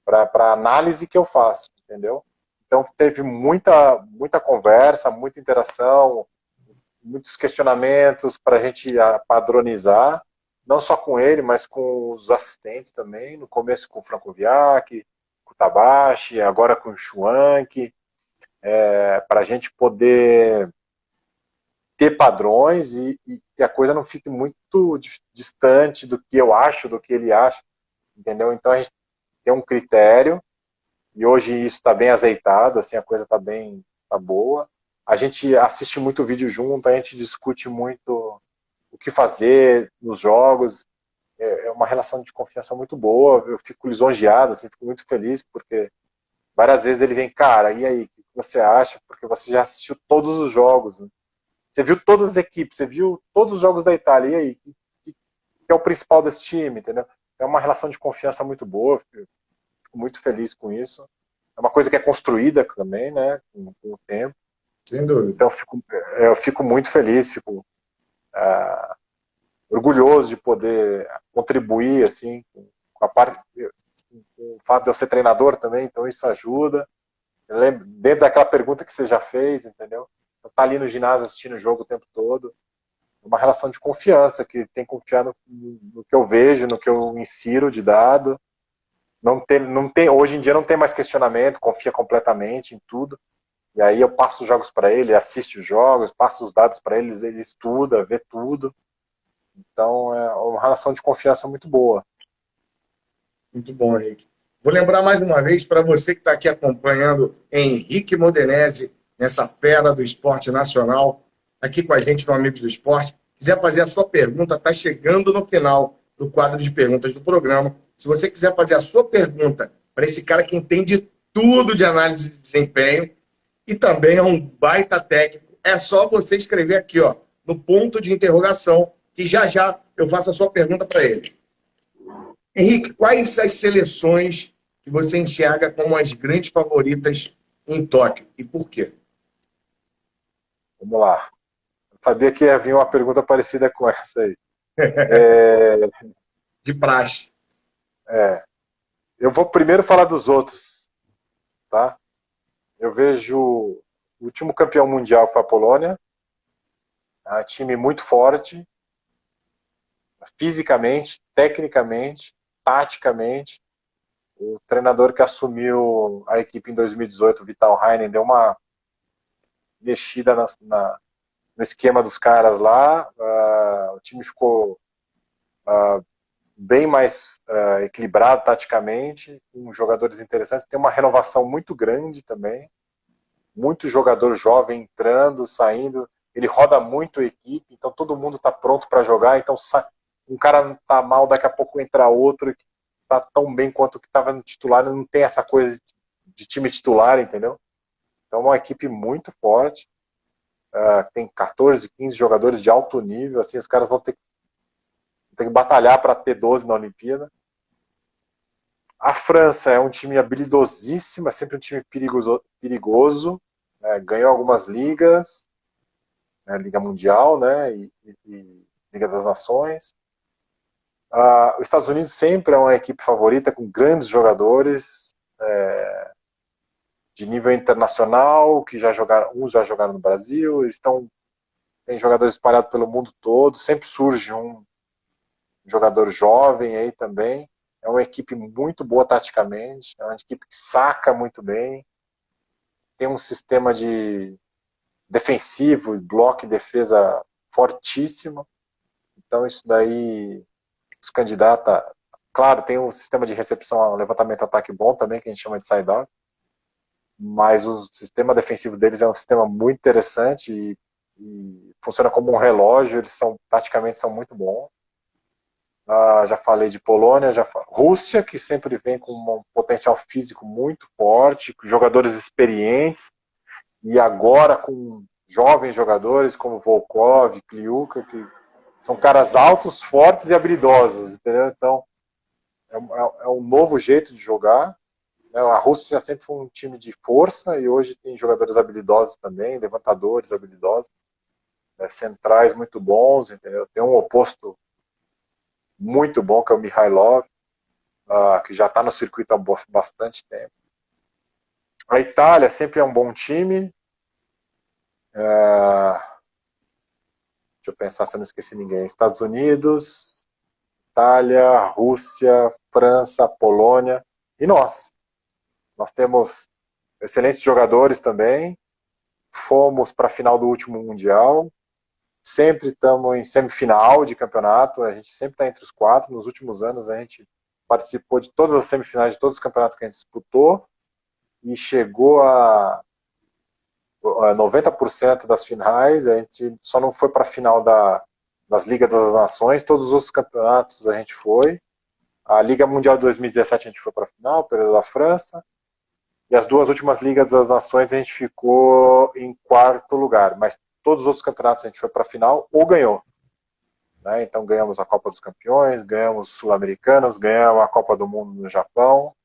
para a análise que eu faço, entendeu? Então teve muita conversa, muita interação, muitos questionamentos para a gente padronizar, não só com ele, mas com os assistentes também, no começo com o Franco Viac, com o Tabashi, agora com o Schwank, para a gente poder ter padrões e a coisa não fique muito distante do que eu acho, do que ele acha, entendeu? Então a gente tem um critério e hoje isso está bem azeitado, assim, a coisa está boa. A gente assiste muito vídeo junto, a gente discute muito o que fazer nos jogos. É uma relação de confiança muito boa, eu fico lisonjeado, assim, fico muito feliz, porque várias vezes ele vem, cara, e aí, o que você acha? Porque você já assistiu todos os jogos, né? Você viu todas as equipes, você viu todos os jogos da Itália, e aí, que é o principal desse time, entendeu? É uma relação de confiança muito boa, fico muito feliz com isso. É uma coisa que é construída também, né, com o tempo. Sem dúvida. Então eu fico muito feliz, fico orgulhoso de poder contribuir, assim, com o fato de eu ser treinador também, então isso ajuda. Eu lembro, dentro daquela pergunta que você já fez, entendeu? Eu tá ali no ginásio assistindo o jogo o tempo todo. Uma relação de confiança, que tem que confiar no que eu vejo, no que eu insiro de dado. Não tem, hoje em dia não tem mais questionamento, confia completamente em tudo. E aí eu passo os jogos para ele, assiste os jogos, passo os dados para eles, ele estuda, vê tudo. Então é uma relação de confiança muito boa. Muito bom, Henrique. Vou lembrar mais uma vez para você que está aqui acompanhando Henrique Modenese, nessa fera do esporte nacional, aqui com a gente no Amigos do Esporte. Quiser fazer a sua pergunta, está chegando no final do quadro de perguntas do programa. Se você quiser fazer a sua pergunta para esse cara que entende tudo de análise de desempenho e também é um baita técnico, é só você escrever aqui, ó, no ponto de interrogação, que já já eu faço a sua pergunta para ele. Henrique, quais as seleções que que você enxerga como as grandes favoritas em Tóquio e por quê? Vamos lá. Eu sabia que ia vir uma pergunta parecida com essa aí. É, De praxe. eu vou primeiro falar dos outros, tá? Eu vejo o último campeão mundial foi a Polônia, é um time muito forte, fisicamente, tecnicamente, taticamente. O treinador que assumiu a equipe em 2018, o Vital Heinen, deu uma mexida no esquema dos caras lá. O time ficou bem mais equilibrado taticamente, com jogadores interessantes. Tem uma renovação muito grande também. Muito jogador jovem entrando, saindo. Ele roda muito a equipe, então todo mundo está pronto para jogar. Então um cara não está mal, daqui a pouco entra outro que está tão bem quanto o que estava no titular. Não tem essa coisa de time titular, entendeu? Então é uma equipe muito forte. Tem 14, 15 jogadores de alto nível. Assim, os caras vão ter que batalhar para ter 12 na Olimpíada. A França é um time habilidosíssimo, é sempre um time perigoso, né? Ganhou algumas ligas, né? Liga Mundial, né? E Liga das Nações. Os Estados Unidos sempre é uma equipe favorita, com grandes jogadores de nível internacional, que uns já jogaram no Brasil, tem jogadores espalhados pelo mundo todo, sempre surge um jogador jovem aí também. É uma equipe muito boa taticamente, é uma equipe que saca muito bem, tem um sistema de defensivo, bloco e defesa fortíssimo. Então isso daí, os candidatos, claro, tem um sistema de recepção, levantamento ataque bom também, que a gente chama de side-out, mas o sistema defensivo deles é um sistema muito interessante e funciona como um relógio. Eles taticamente são muito bons. Já falei de Polônia, Rússia, que sempre vem com um potencial físico muito forte, com jogadores experientes, e agora com jovens jogadores como Volkov, Kliuka, que são caras altos, fortes e habilidosos, entendeu? Então, é um novo jeito de jogar. A Rússia sempre foi um time de força e hoje tem jogadores habilidosos também, levantadores habilidosos, centrais muito bons, entendeu? Tem um oposto muito bom, que é o Mihailov, que já está no circuito há bastante tempo. A Itália sempre é um bom time. Deixa eu pensar se eu não esqueci ninguém. Estados Unidos, Itália, Rússia, França, Polônia e nós. Nós temos excelentes jogadores também. Fomos para a final do último Mundial. Sempre estamos em semifinal de campeonato. A gente sempre está entre os 4. Nos últimos anos a gente participou de todas as semifinais de todos os campeonatos que a gente disputou e chegou a 90% das finais. A gente só não foi para a final das Ligas das Nações. Todos os outros campeonatos a gente foi. A Liga Mundial de 2017 a gente foi para a final, período da França. E as 2 últimas Ligas das Nações a gente ficou em 4º lugar. Mas todos os outros campeonatos a gente foi para a final ou ganhou. Né? Então ganhamos a Copa dos Campeões, ganhamos Sul-Americanos, ganhamos a Copa do Mundo no Japão.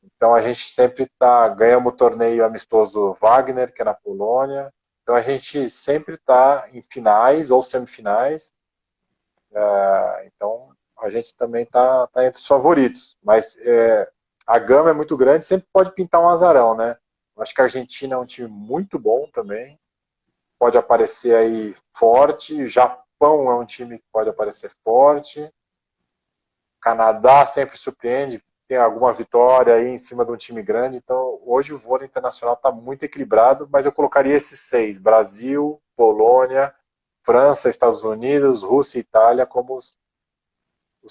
Então a gente sempre ganhamos o torneio amistoso Wagner, que é na Polônia. Então a gente sempre está em finais ou semifinais. Então a gente também está entre os favoritos. Mas a gama é muito grande, sempre pode pintar um azarão, né? Eu acho que a Argentina é um time muito bom também. Pode aparecer aí forte. O Japão é um time que pode aparecer forte. Canadá sempre surpreende, tem alguma vitória aí em cima de um time grande. Então, hoje o vôlei internacional está muito equilibrado, mas eu colocaria esses 6: Brasil, Polônia, França, Estados Unidos, Rússia e Itália como os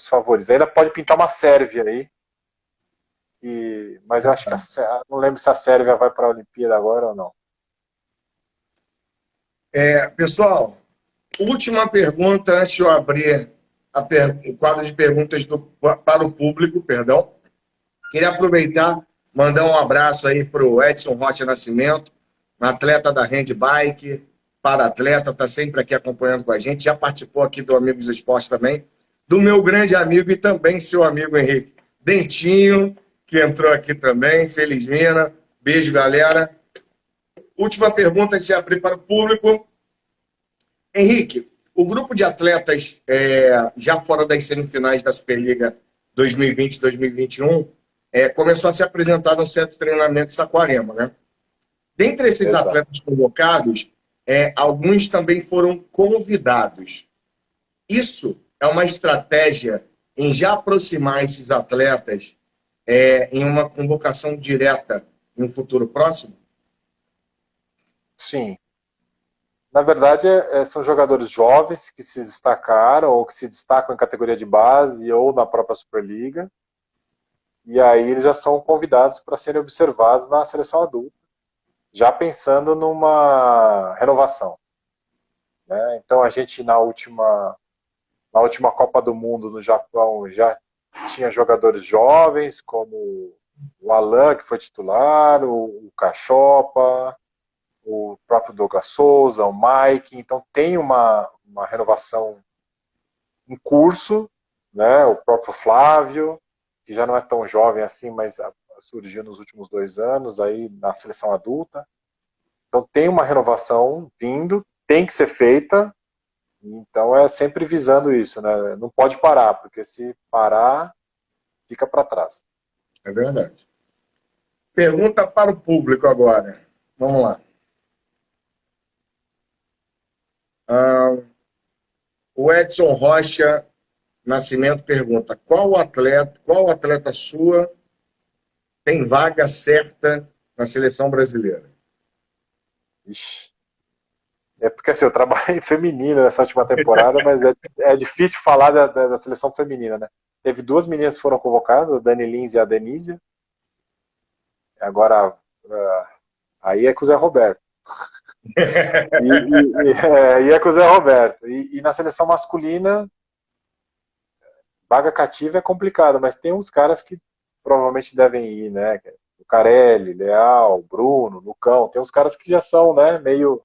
favoritos. Ainda pode pintar uma Sérvia aí, mas eu acho que não lembro se a Sérvia vai para a Olimpíada agora ou não. Pessoal, última pergunta antes de eu abrir o quadro de perguntas para o público, perdão. Queria aproveitar, mandar um abraço aí para o Edson Rocha Nascimento, atleta da handbike, para-atleta, está sempre aqui acompanhando com a gente, já participou aqui do Amigos do Esporte também, do meu grande amigo e também seu amigo Henrique Dentinho, que entrou aqui também. Feliz Mina. Beijo, galera. Última pergunta de abrir para o público. Henrique, o grupo de atletas já fora das semifinais da Superliga 2020-2021 começou a se apresentar no centro de treinamento de Saquarema, né? Dentre esses Exato. atletas convocados, alguns também foram convidados. Isso é uma estratégia em já aproximar esses atletas em uma convocação direta em um futuro próximo? Sim. Na verdade, são jogadores jovens que se destacaram ou que se destacam em categoria de base ou na própria Superliga. E aí eles já são convidados para serem observados na seleção adulta, já pensando numa renovação, né? Então a gente na última Copa do Mundo no Japão já tinha jogadores jovens, como o Alan, que foi titular, o Cachopa, o próprio Douglas Souza, o Mike. Então tem uma renovação em curso, né? O próprio Flávio, que já não é tão jovem assim, mas surgiu nos últimos 2 anos aí na seleção adulta. Então tem uma renovação vindo, tem que ser feita. Então é sempre visando isso, né? Não pode parar, porque se parar, fica para trás. É verdade. Pergunta para o público agora. Vamos lá. O Edson Rocha Nascimento pergunta: qual atleta sua tem vaga certa na seleção brasileira? Ixi. É porque assim, eu trabalhei em feminino nessa última temporada, mas é difícil falar da seleção feminina, né? Teve 2 meninas que foram convocadas, a Dani Lins e a Denise. Agora, aí é com o Zé Roberto. Aí é com o Zé Roberto. E na seleção masculina, vaga cativa é complicado, mas tem uns caras que provavelmente devem ir, né? O Carelli, Leal, Bruno, Lucão. Tem uns caras que já são, né, meio...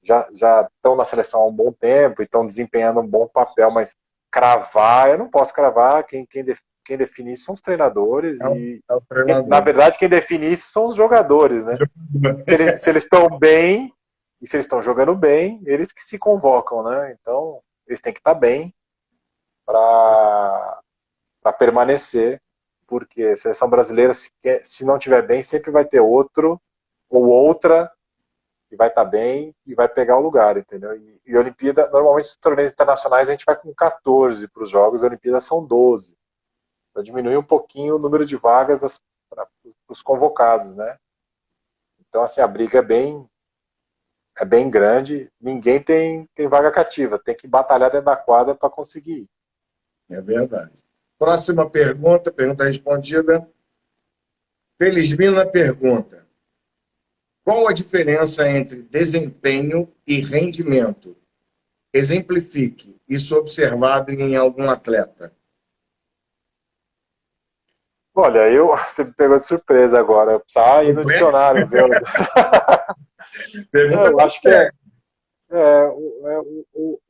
já estão na seleção há um bom tempo e estão desempenhando um bom papel, mas cravar, eu não posso cravar. Quem define isso são os treinadores É o treinador. na verdade, quem define isso são os jogadores, né? Se eles estão bem e se eles estão jogando bem, eles que se convocam, né? Então, eles têm que estar bem para permanecer, porque a seleção brasileira, se não tiver bem, sempre vai ter outro ou outra que vai estar bem e vai pegar o lugar, entendeu? E Olimpíada, normalmente os torneios internacionais a gente vai com 14 para os jogos, a Olimpíada são 12. Então diminui um pouquinho o número de vagas para os convocados, né? Então, assim, a briga é bem grande, ninguém tem vaga cativa, tem que batalhar dentro da quadra para conseguir. É verdade. Próxima pergunta respondida. Felizmina pergunta: qual a diferença entre desempenho e rendimento? Exemplifique isso observado em algum atleta. Olha, você me pegou de surpresa agora. Eu precisava ir no dicionário ver. Eu acho que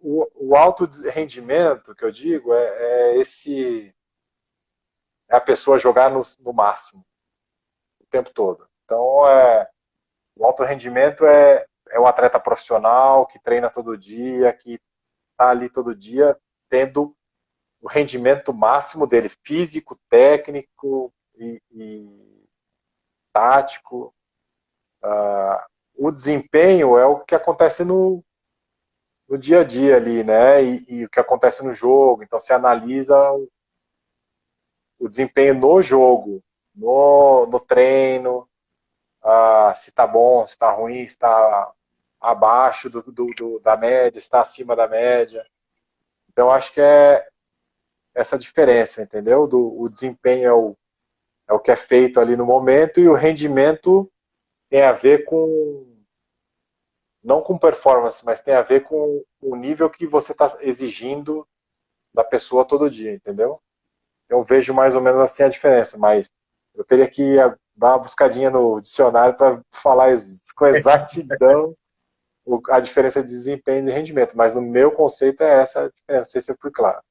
o alto rendimento, que eu digo, é a pessoa jogar no máximo o tempo todo. Então, o alto rendimento é o atleta profissional que treina todo dia, que está ali todo dia, tendo o rendimento máximo dele, físico, técnico e tático. O desempenho é o que acontece no dia a dia ali, né? E o que acontece no jogo. Então, se analisa o desempenho no jogo, no treino, se está bom, se está ruim, se está abaixo da média, se está acima da média. Então, acho que é essa diferença, entendeu? O desempenho é o que é feito ali no momento, e o rendimento tem a ver não com performance, mas tem a ver com o nível que você está exigindo da pessoa todo dia, entendeu? Eu vejo mais ou menos assim a diferença, mas eu teria que dar uma buscadinha no dicionário para falar com exatidão a diferença de desempenho e de rendimento, mas no meu conceito é essa a diferença, não sei se eu fui claro.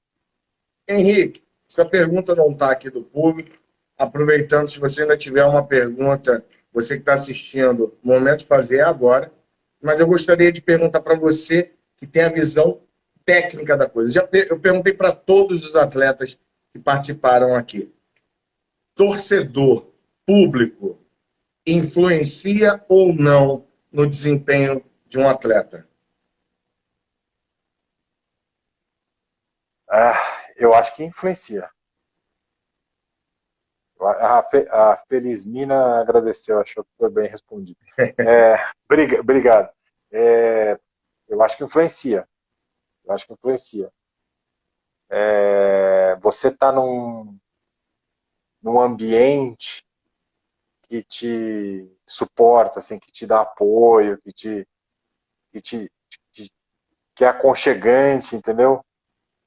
Henrique, Essa pergunta não está aqui do público. Aproveitando, se você ainda tiver uma pergunta, você que está assistindo, o momento de fazer é agora. Mas eu gostaria de perguntar para você que tem a visão técnica da coisa. Eu perguntei para todos os atletas que participaram aqui. Torcedor, público, influencia ou não no desempenho de um atleta? Eu acho que influencia. A Felizmina agradeceu, achou que foi bem respondido. Obrigado. Eu acho que influencia. Eu acho que influencia. Você está num ambiente que te suporta, assim, que te dá apoio, que é aconchegante, entendeu?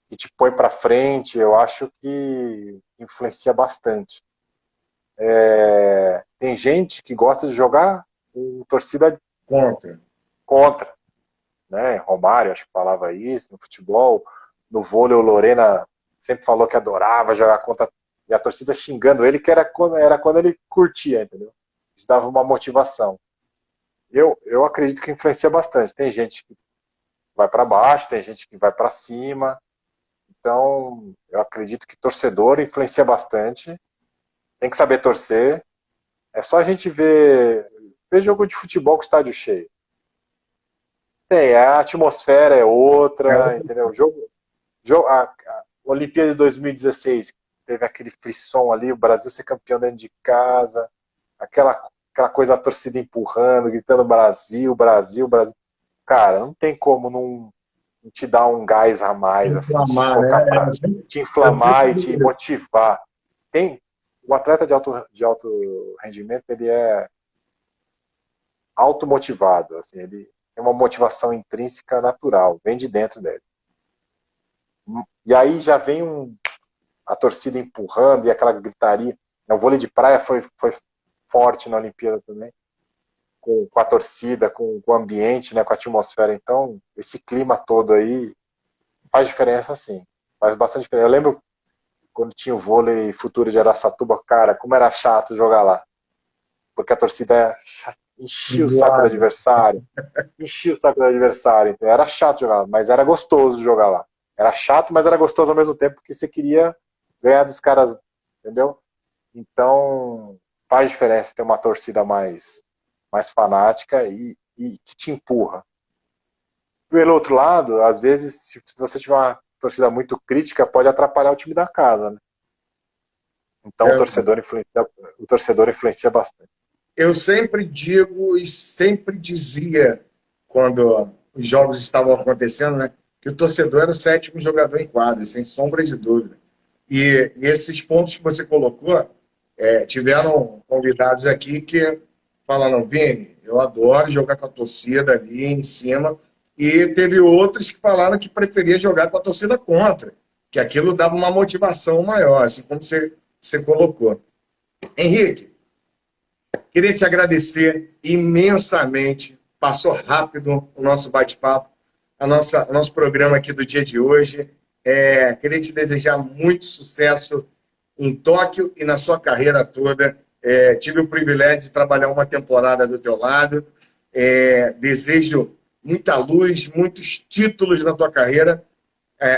Que te põe para frente, eu acho que influencia bastante. Tem gente que gosta de jogar com torcida contra, né? Romário, acho que falava isso, no futebol, no vôlei, o Lorena sempre falou que adorava jogar contra, e a torcida xingando ele, que era quando ele curtia, entendeu? Isso dava uma motivação. Eu acredito que influencia bastante. Tem gente que vai para baixo, tem gente que vai para cima. Então, eu acredito que torcedor influencia bastante. Tem que saber torcer. É só a gente ver jogo de futebol com estádio cheio. A atmosfera é outra, entendeu? A Olimpíada de 2016, teve aquele frisson ali, o Brasil ser campeão dentro de casa, aquela coisa, a torcida empurrando, gritando Brasil, Brasil, Brasil. Cara, não tem como não te dar um gás a mais, assim, te inflamar e te motivar. O atleta de alto rendimento, ele é automotivado, assim, ele tem uma motivação intrínseca natural, vem de dentro dele. E aí já vem a torcida empurrando e aquela gritaria. O vôlei de praia foi forte na Olimpíada também, com a torcida, com o ambiente, né, com a atmosfera. Então, esse clima todo aí faz diferença, sim. Faz bastante diferença. Eu lembro quando tinha o vôlei futuro de Araçatuba, cara, como era chato jogar lá. Porque a torcida enchia o saco do adversário. Enchia o saco do adversário. Então era chato jogar lá, mas era gostoso jogar lá. Era chato, mas era gostoso ao mesmo tempo, porque você queria ganhar dos caras, entendeu? Então, faz diferença ter uma torcida mais fanática e que te empurra. Pelo outro lado, às vezes, se você tiver uma torcida muito crítica, pode atrapalhar o time da casa, né? Então o torcedor influencia bastante. Eu sempre digo e sempre dizia, quando os jogos estavam acontecendo, né, que o torcedor era o sétimo jogador em quadra, sem sombra de dúvida. E esses pontos que você colocou, tiveram convidados aqui que falaram, Vini, eu adoro jogar com a torcida ali em cima, e teve outros que falaram que preferia jogar com a torcida contra, que aquilo dava uma motivação maior, assim como você colocou. Henrique, queria te agradecer imensamente, passou rápido o nosso bate-papo, o nosso programa aqui do dia de hoje. Queria te desejar muito sucesso em Tóquio e na sua carreira toda. Tive o privilégio de trabalhar uma temporada do teu lado. Desejo muita luz, muitos títulos na tua carreira.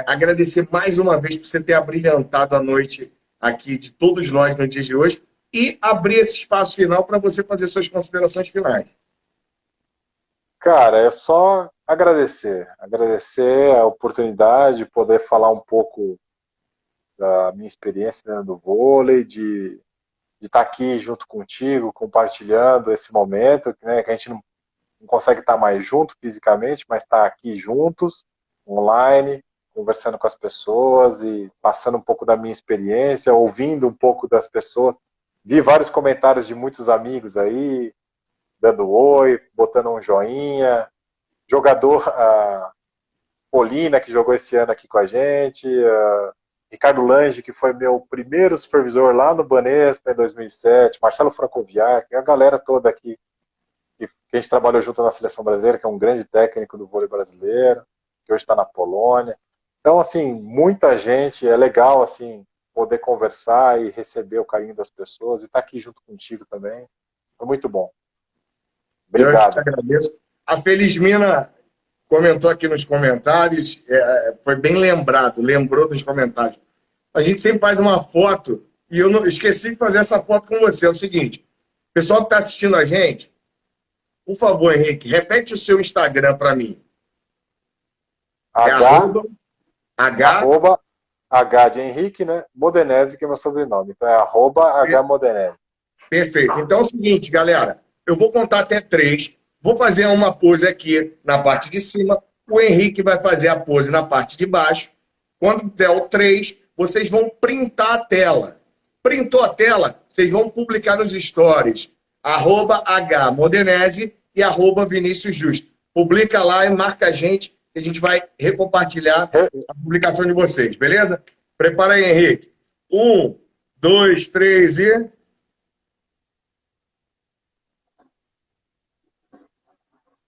Agradecer mais uma vez por você ter abrilhantado a noite aqui de todos nós no dia de hoje e abrir esse espaço final para você fazer suas considerações finais. Cara, é só agradecer a oportunidade de poder falar um pouco da minha experiência dentro do vôlei, de estar aqui junto contigo, compartilhando esse momento, né, que a gente não consegue estar mais junto fisicamente, mas estar aqui juntos, online, conversando com as pessoas e passando um pouco da minha experiência, ouvindo um pouco das pessoas. Vi vários comentários de muitos amigos aí, dando oi, botando um joinha. Jogador, a Polina, que jogou esse ano aqui com a gente, Ricardo Lange, que foi meu primeiro supervisor lá no Banespa em 2007, Marcelo Francoviar, a galera toda aqui que a gente trabalhou junto na seleção brasileira, que é um grande técnico do vôlei brasileiro, que hoje está na Polônia. Então, assim, muita gente, é legal, assim, poder conversar e receber o carinho das pessoas e estar aqui junto contigo também. Foi muito bom. Eu que te Obrigado. agradeço. A Felizmina comentou aqui nos comentários, foi bem lembrado, lembrou dos comentários. A gente sempre faz uma foto, e eu não, esqueci de fazer essa foto com você. É o seguinte, o pessoal que está assistindo a gente, por favor, Henrique, repete o seu Instagram para mim. É Arroba H de Henrique, né? Modenese, que é meu sobrenome. Então é @HModenese. Perfeito. Então é o seguinte, galera. Eu vou contar até 3. Vou fazer uma pose aqui na parte de cima. O Henrique vai fazer a pose na parte de baixo. Quando der o 3, vocês vão printar a tela. Printou a tela, vocês vão publicar nos stories. @HModenese e @Vinícius Justo. Publica lá e marca a gente, que a gente vai recompartilhar a publicação de vocês, beleza? Prepara aí, Henrique. 1, 2, 3 e...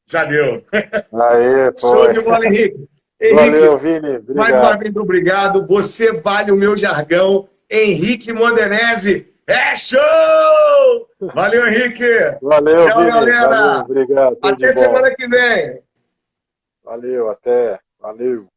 Já deu. Aê, Show foi. de bola, Henrique. Valeu, Henrique, Vini. mais uma Obrigado. vez, obrigado. Você vale o meu jargão. Henrique Modenese. É show! Valeu, Henrique. Valeu, Tchau, Vini. galera. Valeu, obrigado. Tudo Até de bom. semana que vem. Valeu, até. Valeu.